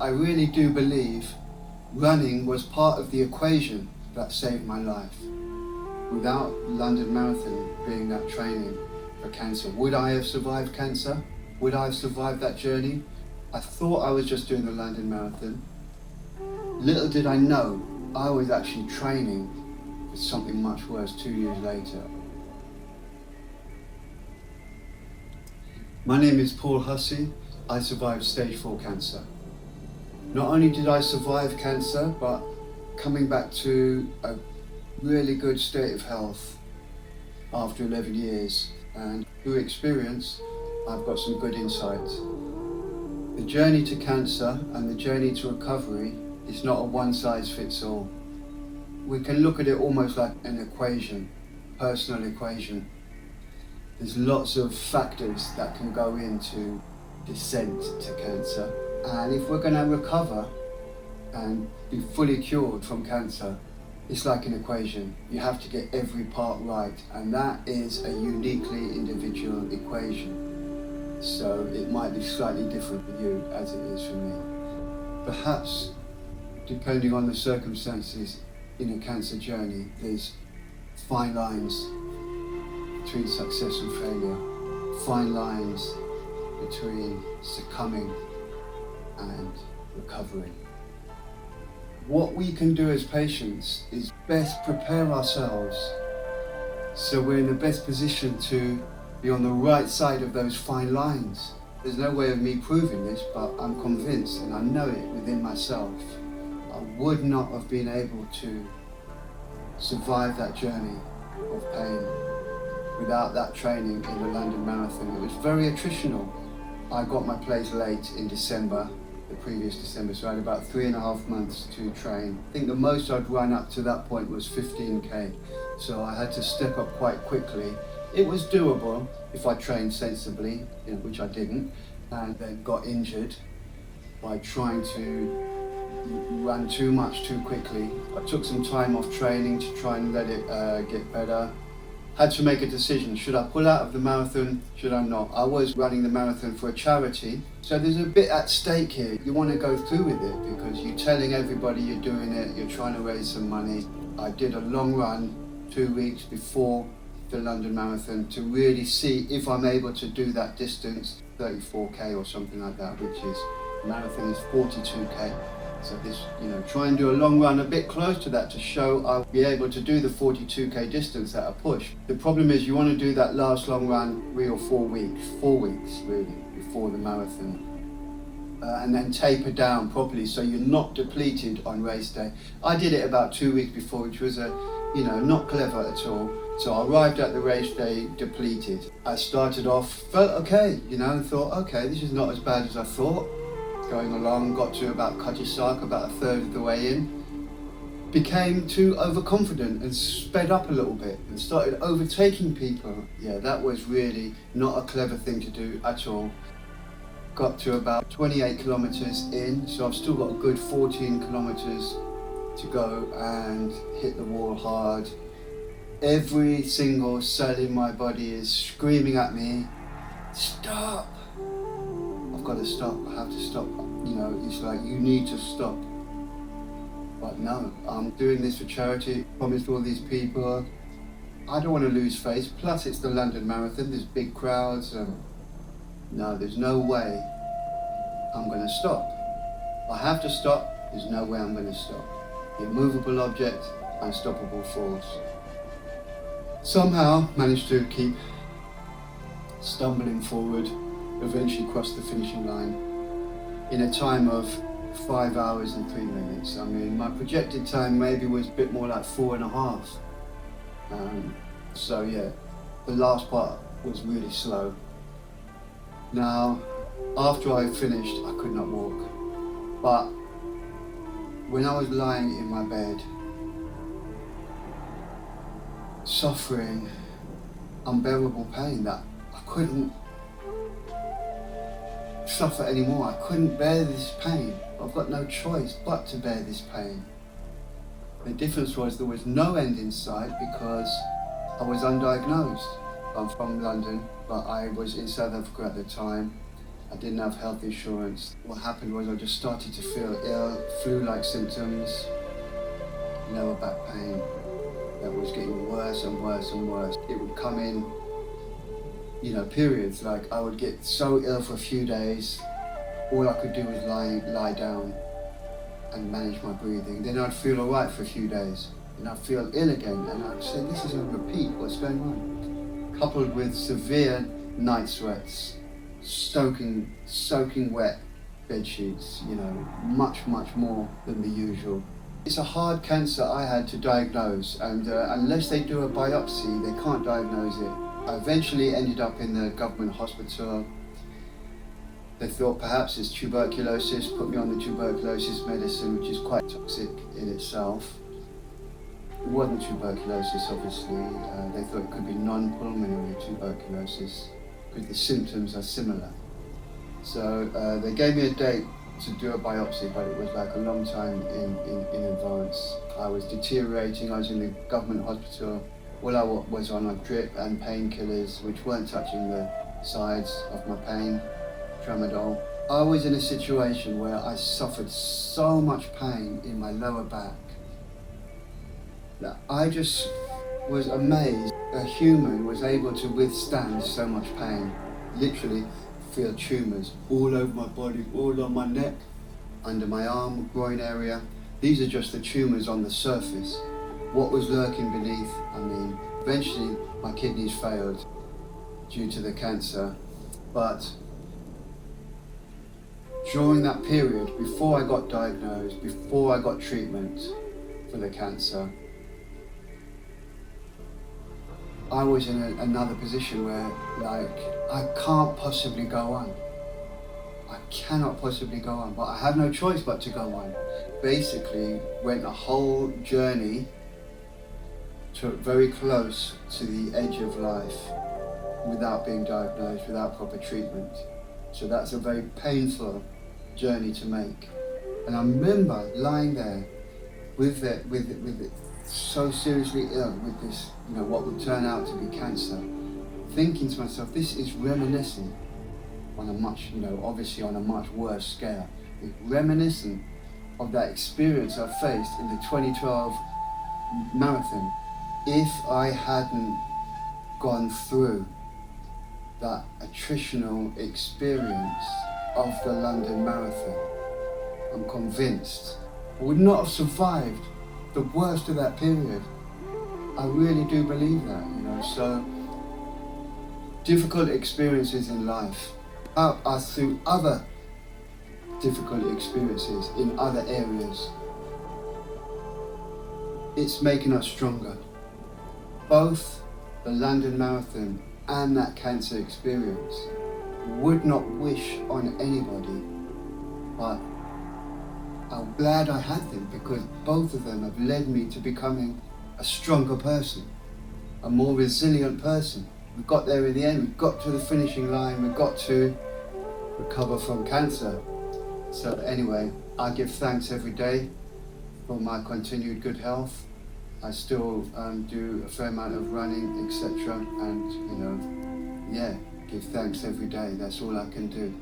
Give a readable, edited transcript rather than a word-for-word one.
I really do believe running was part of the equation that saved my life. Without London Marathon being that training for cancer, would I have survived cancer? Would I have survived that journey? I thought I was just doing the London Marathon. Little did I know, I was actually training for something much worse 2 years later. My name is Paul Hussey. I survived stage 4 cancer. Not only did I survive cancer, but coming back to a really good state of health after 11 years, and through experience, I've got some good insights. The journey to cancer and the journey to recovery is not a one-size-fits-all. We can look at it almost like an equation, personal equation. There's lots of factors that can go into descent to cancer, and if we're going to recover and be fully cured from cancer, it's like an equation. You have to get every part right, and that is a uniquely individual equation. So it might be slightly different for you as it is for me. Perhaps, depending on the circumstances in a cancer journey, there's fine lines between success and failure, fine lines between succumbing and recovery. What we can do as patients is best prepare ourselves so we're in the best position to be on the right side of those fine lines. There's no way of me proving this, but I'm convinced, and I know it within myself, I would not have been able to survive that journey of pain without that training in the London Marathon. It was very attritional. I got my place late in December, the previous December, so I had about 3.5 months to train. I think the most I'd run up to that point was 15k, so I had to step up quite quickly. It was doable if I trained sensibly, which I didn't, and then got injured by trying to run too much too quickly. I took some time off training to try and let it get better. Had to make a decision, should I pull out of the marathon, should I not? I was running the marathon for a charity, so there's a bit at stake here. You want to go through with it because you're telling everybody you're doing it, you're trying to raise some money. I did a long run 2 weeks before the London Marathon to really see if I'm able to do that distance, 34k or something like that, which is, the marathon is 42k. So this, try and do a long run a bit close to that to show I'll be able to do the 42k distance at a push. The problem is you want to do that last long run 3 or 4 weeks, 4 weeks really, before the marathon. And then taper down properly so you're not depleted on race day. I did it about 2 weeks before, which was not clever at all. So I arrived at the race day depleted. I started off, felt okay, and thought, okay, this is not as bad as I thought. Going along, got to about Kajisark, about a third of the way in. Became too overconfident and sped up a little bit and started overtaking people. Yeah, that was really not a clever thing to do at all. Got to about 28 kilometers in, so I've still got a good 14 kilometers to go and hit the wall hard. Every single cell in my body is screaming at me, stop! I've got to stop, I have to stop. It's like, you need to stop. But no, I'm doing this for charity, promised all these people. I don't want to lose face, plus it's the London Marathon, there's big crowds. No, there's no way I'm going to stop. I have to stop, there's no way I'm going to stop. Immovable object, unstoppable force. Somehow managed to keep stumbling forward, eventually crossed the finishing line in a time of 5 hours and 3 minutes. I mean, my projected time maybe was a bit more like 4.5. So yeah, the last part was really slow. Now, after I finished, I could not walk. But when I was lying in my bed, suffering unbearable pain that I couldn't suffer anymore. I couldn't bear this pain. I've got no choice but to bear this pain. The difference was there was no end in sight because I was undiagnosed. I'm from London, but I was in South Africa at the time, I didn't have health insurance. What happened was I just started to feel ill, flu-like symptoms, lower back pain that was getting worse and worse and worse. It would come in, periods. Like I would get so ill for a few days, all I could do was lie down and manage my breathing. Then I'd feel all right for a few days, and I'd feel ill again, and I'd say, this is a repeat, what's going on? Coupled with severe night sweats, soaking wet bed sheets, much more than the usual. It's a hard cancer I had to diagnose, and unless they do a biopsy, they can't diagnose it. I eventually ended up in the government hospital. They thought perhaps it's tuberculosis, put me on the tuberculosis medicine, which is quite toxic in itself. It wasn't tuberculosis, obviously. They thought it could be non-pulmonary tuberculosis, because the symptoms are similar. So they gave me a date to do a biopsy, but it was like a long time in advance. I was deteriorating, I was in the government hospital. All I was on a drip and painkillers, which weren't touching the sides of my pain, tramadol. I was in a situation where I suffered so much pain in my lower back that I just was amazed a human was able to withstand so much pain. Literally feel tumours all over my body, all on my neck, under my arm, groin area. These are just the tumours on the surface. What was lurking beneath, eventually my kidneys failed due to the cancer, but during that period, before I got diagnosed, before I got treatment for the cancer, I was in another position where, I can't possibly go on. I cannot possibly go on, but I have no choice but to go on. Basically, went a whole journey to very close to the edge of life without being diagnosed, without proper treatment. So that's a very painful journey to make. And I remember lying there with it so seriously ill with this, what would turn out to be cancer, thinking to myself, this is reminiscent on a much, obviously on a much worse scale. It's reminiscent of that experience I faced in the 2012 marathon. If I hadn't gone through that attritional experience of the London Marathon, I'm convinced I would not have survived the worst of that period. I really do believe that, so difficult experiences in life help us through other difficult experiences in other areas. It's making us stronger. Both the London Marathon and that cancer experience would not wish on anybody, but I'm glad I had them, because both of them have led me to becoming a stronger person, a more resilient person. We got there in the end, we got to the finishing line, we got to recover from cancer. So anyway, I give thanks every day for my continued good health. I still do a fair amount of running, etc. And give thanks every day. That's all I can do.